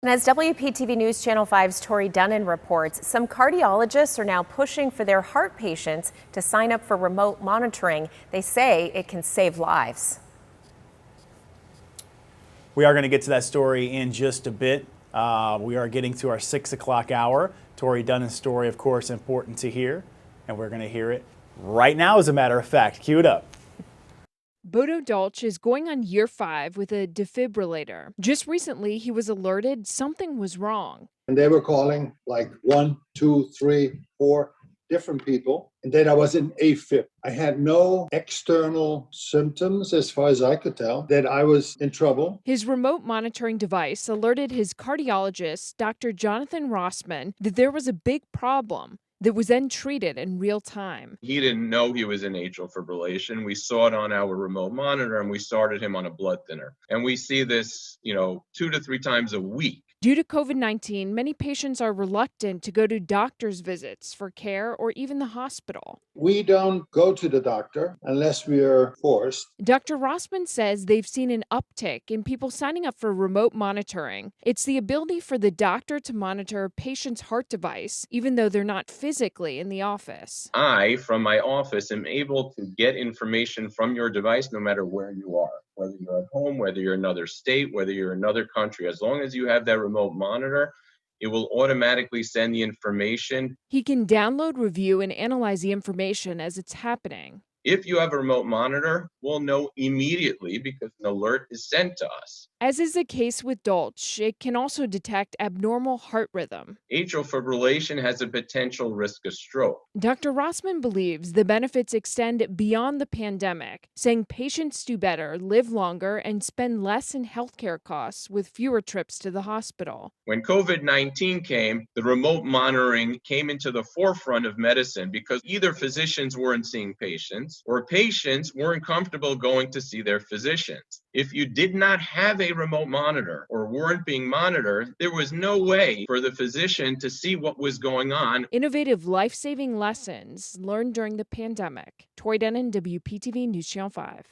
And as WPTV News Channel 5's Tori Dunnan reports, some cardiologists are now pushing for their heart patients to sign up for remote monitoring. They say it can save lives. We are going to get to that story in just a bit. We are getting to our 6 o'clock hour. Tori Dunnan's story, of course, important to hear, and we're going to hear it right now, as a matter of fact. Cue it up. Bodo Dolch is going on year 5 with a defibrillator. Just recently, he was alerted something was wrong. And they were calling like 1, 2, 3, 4 different people. And then I was in AFib. I had no external symptoms, as far as I could tell, that I was in trouble. His remote monitoring device alerted his cardiologist, Dr. Jonathan Rossman, that there was a big problem that was then treated in real time. He didn't know he was in atrial fibrillation. We saw it on our remote monitor and we started him on a blood thinner. And we see this, 2 to 3 times a week. Due to COVID-19, many patients are reluctant to go to doctor's visits for care or even the hospital. We don't go to the doctor unless we are forced. Dr. Rossman says they've seen an uptick in people signing up for remote monitoring. It's the ability for the doctor to monitor a patient's heart device, even though they're not physically in the office. I, from my office, am able to get information from your device no matter where you are, whether you're at home, whether you're in another state, whether you're in another country. As long as you have that remote monitor, it will automatically send the information. He can download, review, and analyze the information as it's happening. If you have a remote monitor, we'll know immediately because an alert is sent to us. As is the case with Dolch, it can also detect abnormal heart rhythm. Atrial fibrillation has a potential risk of stroke. Dr. Rossman believes the benefits extend beyond the pandemic, saying patients do better, live longer, and spend less in healthcare costs with fewer trips to the hospital. When COVID-19 came, the remote monitoring came into the forefront of medicine because either physicians weren't seeing patients or patients weren't comfortable going to see their physicians. If you did not have a remote monitor or weren't being monitored, there was no way for the physician to see what was going on. Innovative life-saving lessons learned during the pandemic. Tori Dunnan, WPTV News Channel 5.